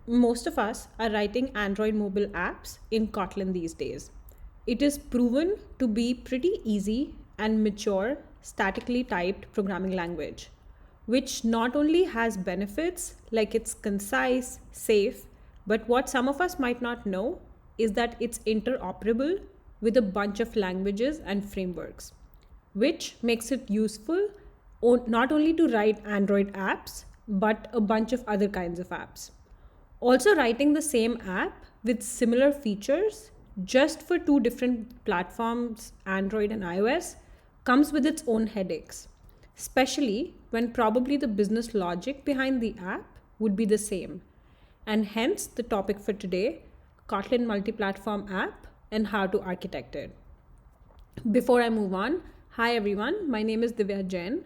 most of us are writing Android mobile apps in Kotlin these days. It is proven to be pretty easy and mature, statically typed programming language, which not only has benefits like it's concise, safe, but what some of us might not know is that it's interoperable with a bunch of languages and frameworks, which makes it useful not only to write Android apps, but a bunch of other kinds of apps. Also, writing the same app with similar features just for two different platforms, Android and iOS, comes with its own headaches, especially when probably the business logic behind the app would be the same. And hence the topic for today, Kotlin multi-platform app and how to architect it. Before I move on, hi everyone, my name is Divya Jain.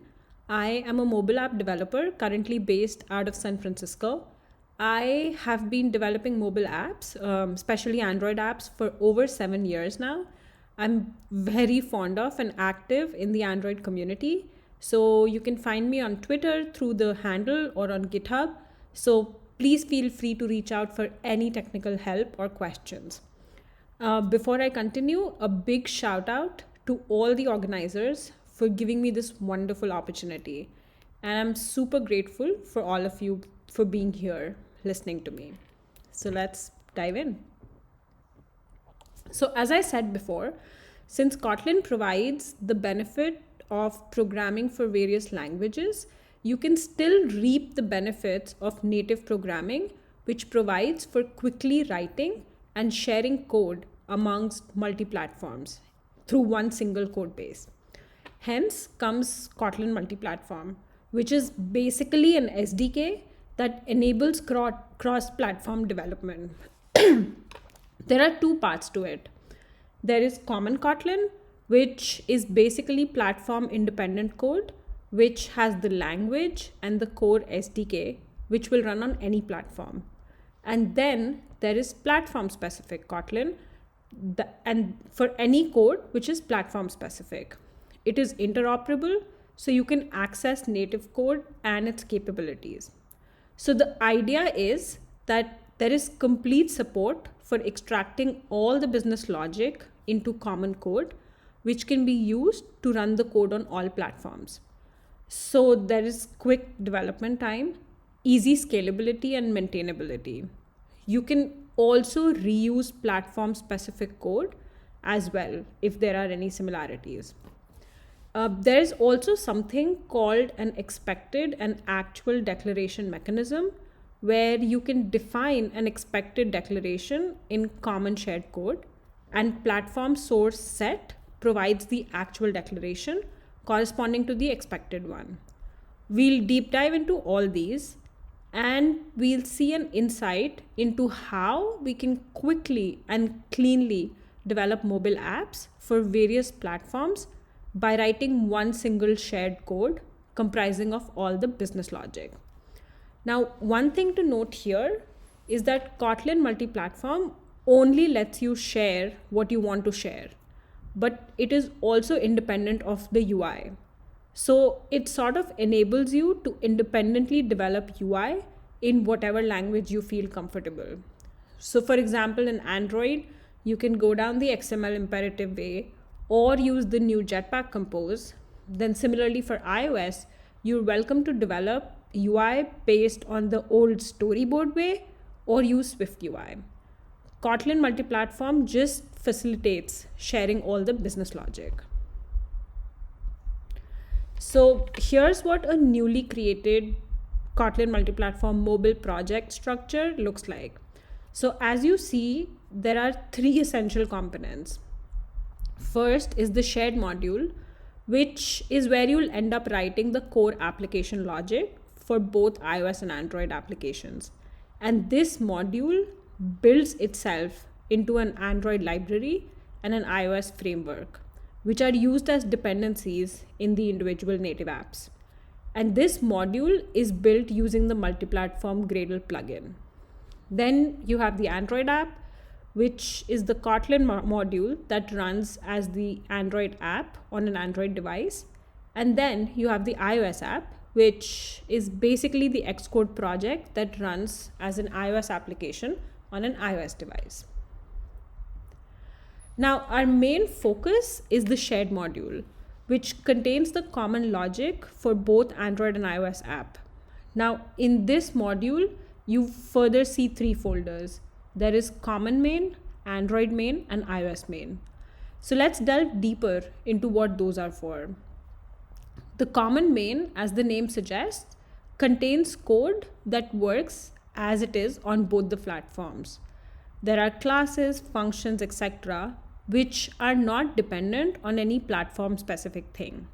I am a mobile app developer currently based out of San Francisco. I have been developing mobile apps, especially Android apps, for over 7 years now. I'm very fond of and active in the Android community. So you can find me on Twitter through the handle or on GitHub. So please feel free to reach out for any technical help or questions. Before I continue, a big shout out to all the organizers for giving me this wonderful opportunity. And I'm super grateful for all of you for being here listening to me. So let's dive in. So, as I said before, since Kotlin provides the benefit of programming for various languages, you can still reap the benefits of native programming, which provides for quickly writing and sharing code amongst multi platforms through one single code base. Hence comes Kotlin multi-platform, which is basically an SDK that enables cross-platform development. There are two parts to it. There is Common Kotlin, which is basically platform independent code, which has the language and the core SDK, which will run on any platform. And then there is platform specific Kotlin, and for any code which is platform specific. It is interoperable, so you can access native code and its capabilities. So the idea is that there is complete support for extracting all the business logic into common code, which can be used to run the code on all platforms. So there is quick development time, easy scalability and maintainability. You can also reuse platform specific code as well if there are any similarities. There is also something called an expected and actual declaration mechanism where you can define an expected declaration in common shared code, and platform source set provides the actual declaration corresponding to the expected one. We'll deep dive into all these and we'll see an insight into how we can quickly and cleanly develop mobile apps for various platforms by writing one single shared code comprising of all the business logic. Now, one thing to note here is that Kotlin multi-platform only lets you share what you want to share, but it is also independent of the UI. So it sort of enables you to independently develop UI in whatever language you feel comfortable. So for example, in Android, you can go down the XML imperative way or use the new Jetpack Compose. Then similarly for iOS, you're welcome to develop UI based on the old storyboard way or use Swift UI. Kotlin multi-platform just facilitates sharing all the business logic. So here's what a newly created Kotlin multi-platform mobile project structure looks like. So as you see, there are three essential components. First is the shared module, which is where you'll end up writing the core application logic for both iOS and Android applications. And this module builds itself into an Android library and an iOS framework, which are used as dependencies in the individual native apps. And this module is built using the multi-platform Gradle plugin. Then you have the Android app, which is the Kotlin module that runs as the Android app on an Android device. And then you have the iOS app, which is basically the Xcode project that runs as an iOS application on an iOS device. Now, our main focus is the shared module, which contains the common logic for both Android and iOS app. Now, in this module, you further see three folders. There is common main, Android main, and iOS main. So let's delve deeper into what those are for. The common main, as the name suggests, contains code that works as it is on both the platforms. There are classes, functions, etc., which are not dependent on any platform specific thing.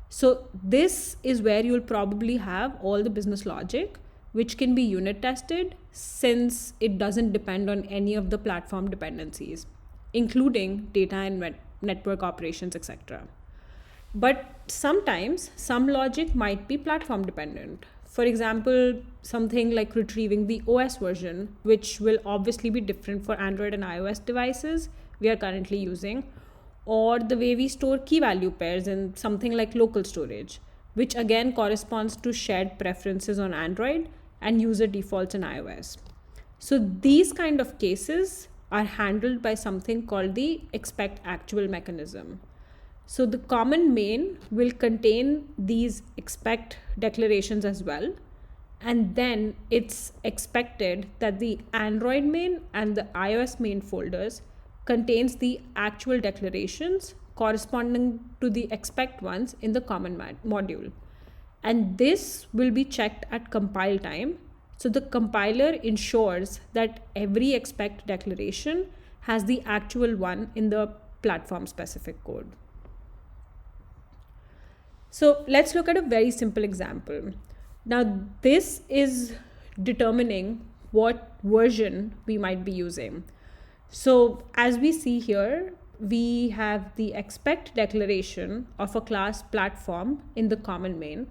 So this is where you'll probably have all the business logic, which can be unit tested since it doesn't depend on any of the platform dependencies, including data and network operations, etc. But sometimes some logic might be platform dependent. For example, something like retrieving the OS version, which will obviously be different for Android and iOS devices we are currently using, or the way we store key value pairs in something like local storage, which again corresponds to shared preferences on Android and user defaults in iOS. So these kind of cases are handled by something called the expect actual mechanism. So the common main will contain these expect declarations as well. And then it's expected that the Android main and the iOS main folders contains the actual declarations corresponding to the expect ones in the common module. And this will be checked at compile time. So the compiler ensures that every expect declaration has the actual one in the platform specific code. So let's look at a very simple example. Now this is determining what version we might be using. So as we see here, we have the expect declaration of a class platform in the common main,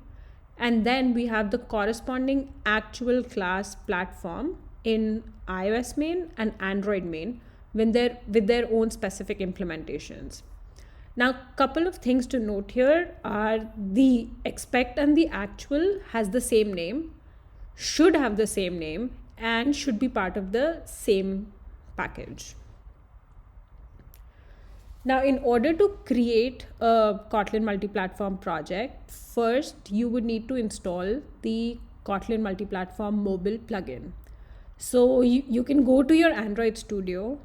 and then we have the corresponding actual class platform in iOS main and Android main when they're with their own specific implementations. Now, couple of things to note here are the expect and the actual has the same name, should have the same name, and should be part of the same package. Now, in order to create a Kotlin multi-platform project, first you would need to install the Kotlin multi-platform mobile plugin. So you can go to your Android Studio,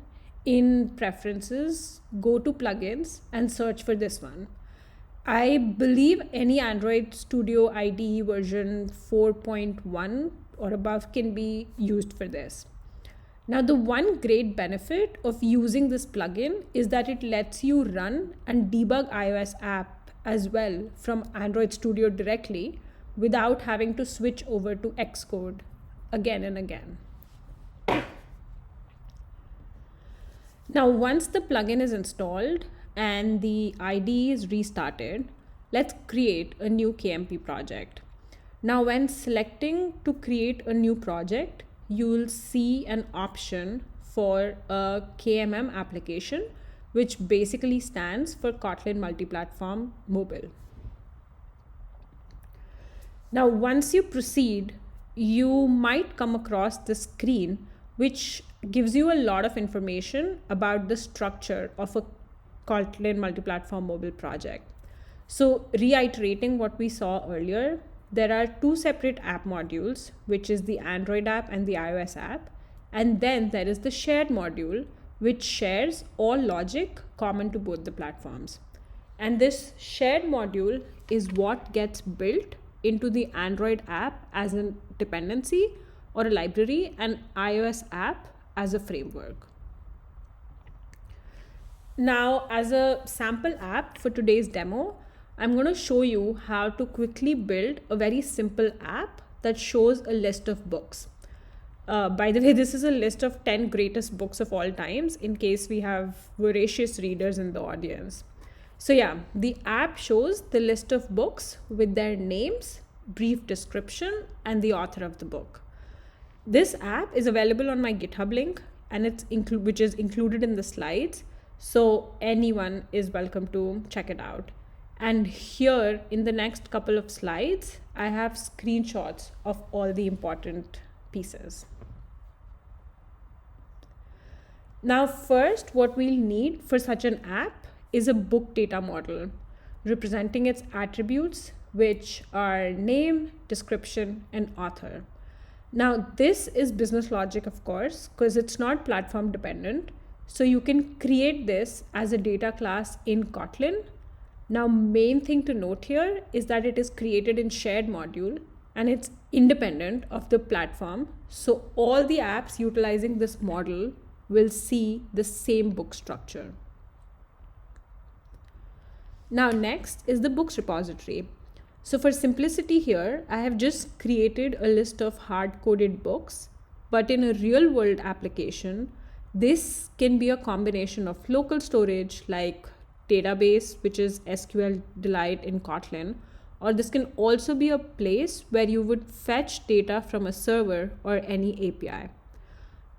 in preferences, go to plugins and search for this one. I believe any Android Studio IDE version 4.1 or above can be used for this. Now, the one great benefit of using this plugin is that it lets you run and debug iOS app as well from Android Studio directly without having to switch over to Xcode again and again. Now, once the plugin is installed and the IDE is restarted, let's create a new KMP project. Now, when selecting to create a new project, you will see an option for a KMM application, which basically stands for Kotlin Multi-Platform Mobile. Now, once you proceed, you might come across this screen, which gives you a lot of information about the structure of a Kotlin multi-platform mobile project. So reiterating what we saw earlier, there are two separate app modules, which is the Android app and the iOS app. And then there is the shared module, which shares all logic common to both the platforms. And this shared module is what gets built into the Android app as a dependency or a library, and iOS app as a framework. Now, as a sample app for today's demo, I'm going to show you how to quickly build a very simple app that shows a list of books. By the way, this is a list of 10 greatest books of all times in case we have voracious readers in the audience. So yeah, the app shows the list of books with their names, brief description, and the author of the book. This app is available on my GitHub link, and which is included in the slides. So anyone is welcome to check it out. And here in the next couple of slides, I have screenshots of all the important pieces. Now, first, what we'll need for such an app is a book data model representing its attributes, which are name, description, and author. Now, this is business logic, of course, because it's not platform dependent. So you can create this as a data class in Kotlin. Now, main thing to note here is that it is created in shared module and it's independent of the platform. So all the apps utilizing this model will see the same book structure. Now, next is the books repository. So for simplicity here, I have just created a list of hard-coded books, but in a real-world application, this can be a combination of local storage like database, which is SQLite in Kotlin, or this can also be a place where you would fetch data from a server or any API.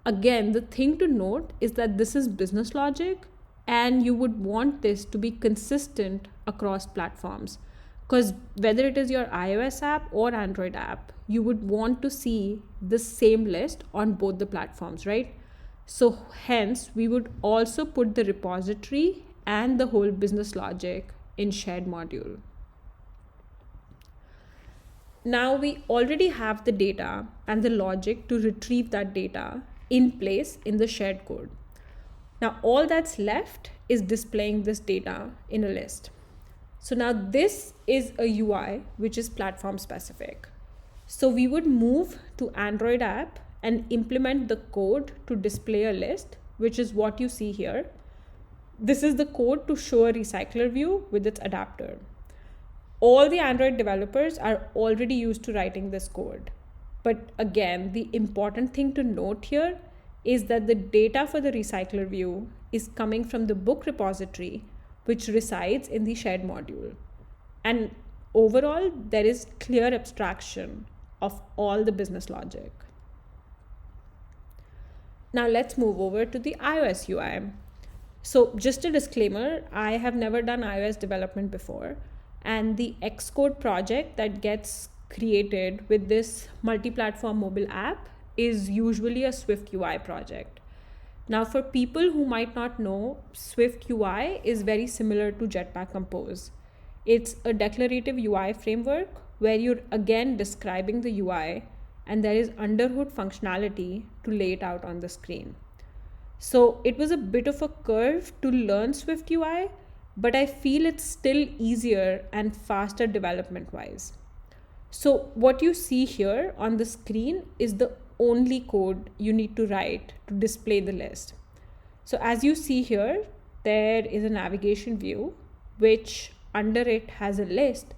Again, the thing to note is that this is business logic and you would want this to be consistent across platforms. Because whether it is your iOS app or Android app, you would want to see the same list on both the platforms, right? So hence, we would also put the repository and the whole business logic in shared module. Now we already have the data and the logic to retrieve that data in place in the shared code. Now all that's left is displaying this data in a list. So now this is a UI which is platform specific. So we would move to Android app and implement the code to display a list, which is what you see here. This is the code to show a recycler view with its adapter. All the Android developers are already used to writing this code. But again, the important thing to note here is that the data for the recycler view is coming from the book repository, which resides in the shared module. And overall, there is clear abstraction of all the business logic. Now let's move over to the iOS UI. So just a disclaimer, I have never done iOS development before. And the Xcode project that gets created with this multi-platform mobile app is usually a Swift UI project. Now, for people who might not know, Swift UI is very similar to Jetpack Compose. It's a declarative UI framework where you're again describing the UI and there is underhood functionality to lay it out on the screen. So it was a bit of a curve to learn Swift UI, but I feel it's still easier and faster development-wise. So what you see here on the screen is the only code you need to write to display the list. So as you see here, there is a navigation view, which under it has a list,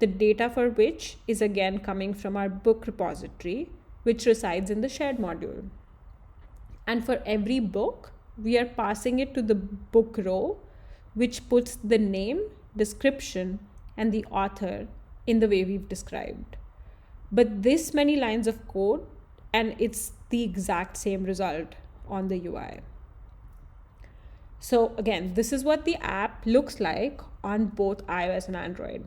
the data for which is again coming from our book repository, which resides in the shared module. And for every book, we are passing it to the book row, which puts the name, description, and the author in the way we've described. But this many lines of code, and it's the exact same result on the UI. So again, this is what the app looks like on both iOS and Android.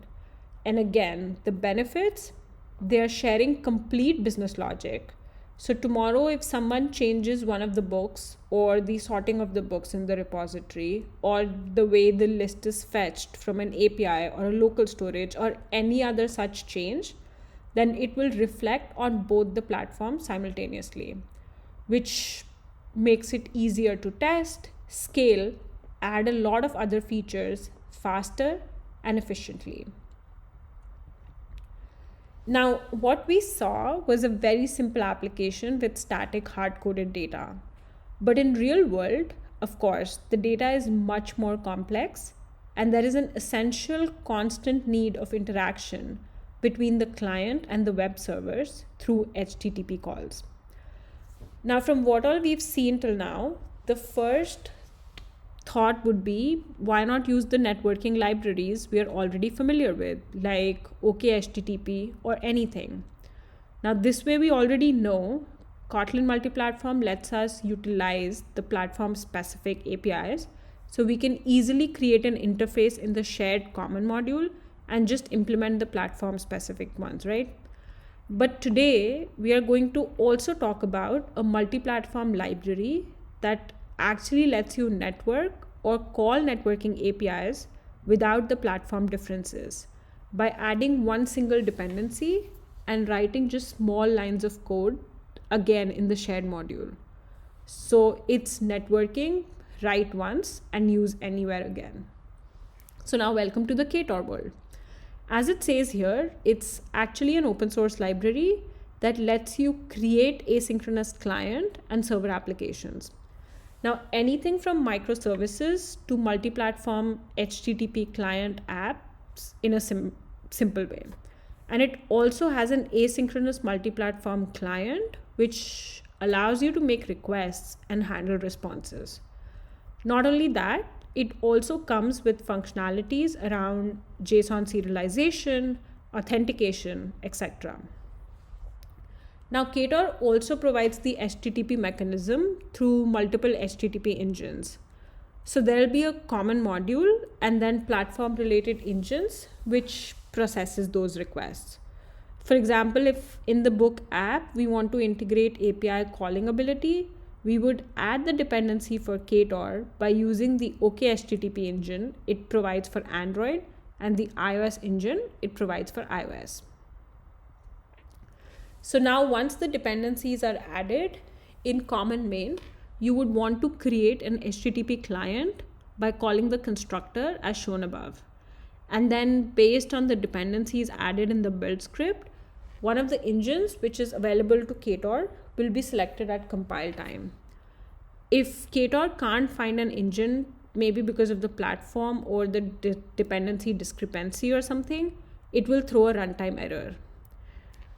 And again, the benefits, they're sharing complete business logic. So tomorrow, if someone changes one of the books or the sorting of the books in the repository or the way the list is fetched from an API or a local storage or any other such change, then it will reflect on both the platforms simultaneously, which makes it easier to test, scale, add a lot of other features faster and efficiently. Now, what we saw was a very simple application with static hard-coded data. But in real world, of course, the data is much more complex and there is an essential constant need of interaction between the client and the web servers through HTTP calls. Now, from what all we've seen till now, the first thought would be, why not use the networking libraries we are already familiar with, like OKHTTP or anything. Now, this way we already know Kotlin multi-platform lets us utilize the platform-specific APIs, so we can easily create an interface in the shared common module and just implement the platform specific ones, right? But today we are going to also talk about a multi-platform library that actually lets you network or call networking APIs without the platform differences by adding one single dependency and writing just small lines of code again in the shared module. So it's networking, write once and use anywhere again. So now welcome to the Ktor world. As it says here, it's actually an open source library that lets you create asynchronous client and server applications. Now, anything from microservices to multi-platform HTTP client apps in a simple way. And it also has an asynchronous multi-platform client, which allows you to make requests and handle responses. Not only that, it also comes with functionalities around JSON serialization, authentication, etc. Now, Ktor also provides the HTTP mechanism through multiple HTTP engines. So there will be a common module and then platform related engines which processes those requests. For example, if in the book app we want to integrate API calling ability, we would add the dependency for Ktor by using the OKHTTP engine it provides for Android and the iOS engine it provides for iOS. So now once the dependencies are added in common main, you would want to create an HTTP client by calling the constructor as shown above. And then based on the dependencies added in the build script, one of the engines which is available to Ktor will be selected at compile time. If Ktor can't find an engine, maybe because of the platform or the dependency discrepancy or something, it will throw a runtime error.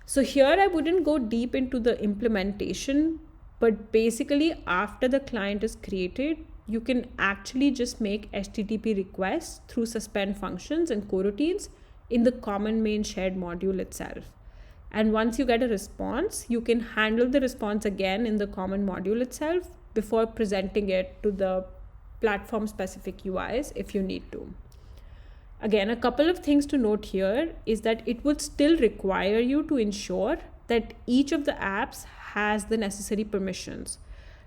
So here I wouldn't go deep into the implementation, but basically after the client is created, you can actually just make HTTP requests through suspend functions and coroutines in the common main shared module itself. And once you get a response, you can handle the response again in the common module itself before presenting it to the platform specific UIs if you need to. Again, a couple of things to note here is that it would still require you to ensure that each of the apps has the necessary permissions.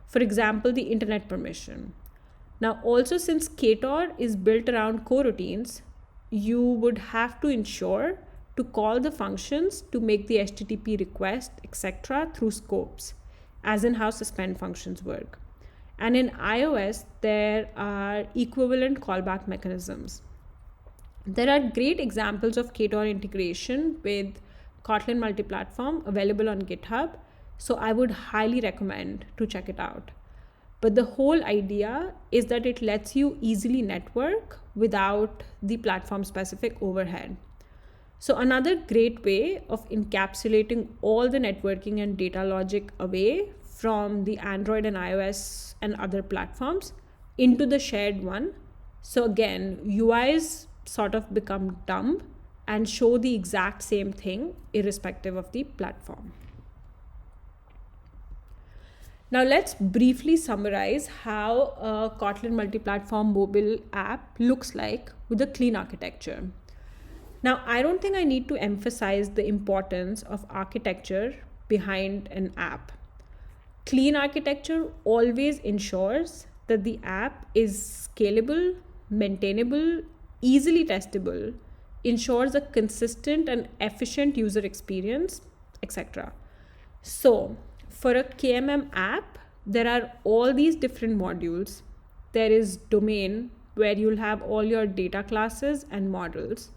For example, the internet permission. Now, also since Ktor is built around coroutines, you would have to ensure to call the functions to make the HTTP request, etc. through scopes, as in how suspend functions work. And in iOS, there are equivalent callback mechanisms. There are great examples of Ktor integration with Kotlin multi-platform available on GitHub, so I would highly recommend to check it out. But the whole idea is that it lets you easily network without the platform specific overhead. So another great way of encapsulating all the networking and data logic away from the Android and iOS and other platforms into the shared one. So again, UIs sort of become dumb and show the exact same thing irrespective of the platform. Now let's briefly summarize how a Kotlin multi-platform mobile app looks like with a clean architecture. Now, I don't think I need to emphasize the importance of architecture behind an app. Clean architecture always ensures that the app is scalable, maintainable, easily testable, ensures a consistent and efficient user experience, etc. So, for a KMM app, there are all these different modules. There is domain, where you'll have all your data classes and models.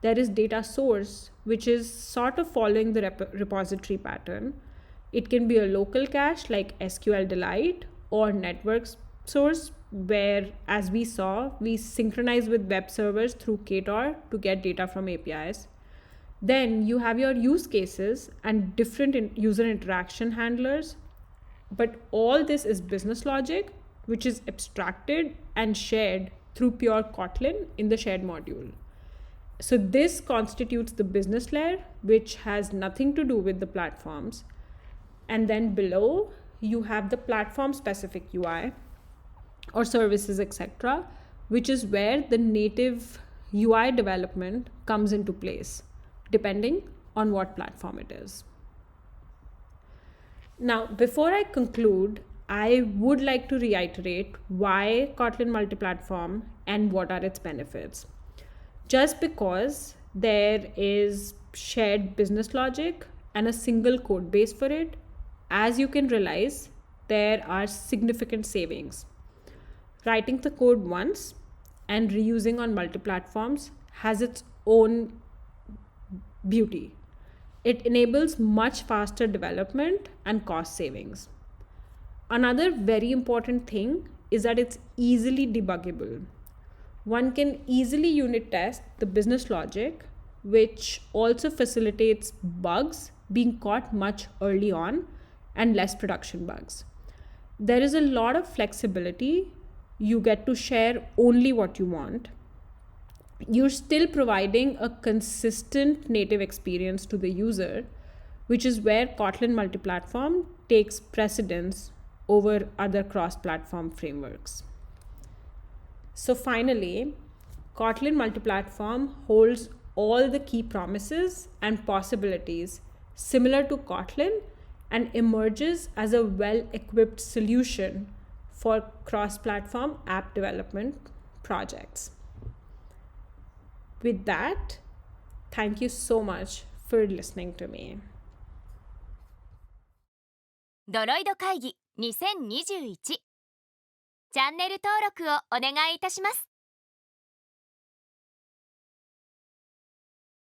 There is data source, which is sort of following the repository pattern. It can be a local cache like SQLite or network source, where, as we saw, we synchronize with web servers through Ktor to get data from APIs. Then you have your use cases and different user interaction handlers. But all this is business logic, which is abstracted and shared through pure Kotlin in the shared module. So this constitutes the business layer, which has nothing to do with the platforms. And then below, you have the platform specific UI or services, etc., which is where the native UI development comes into place, depending on what platform it is. Now, before I conclude, I would like to reiterate why Kotlin multi-platform and what are its benefits. Just because there is shared business logic and a single code base for it, as you can realize, there are significant savings. Writing the code once and reusing on multi-platforms has its own beauty. It enables much faster development and cost savings. Another very important thing is that it's easily debuggable. One can easily unit test the business logic, which also facilitates bugs being caught much early on and less production bugs. There is a lot of flexibility. You get to share only what you want. You're still providing a consistent native experience to the user, which is where Kotlin multi-platform takes precedence over other cross-platform frameworks. So finally, Kotlin multi-platform holds all the key promises and possibilities similar to Kotlin and emerges as a well-equipped solution for cross-platform app development projects. With that, thank you so much for listening to me. ドロイド会議2021チャンネル登録をお願いいたします。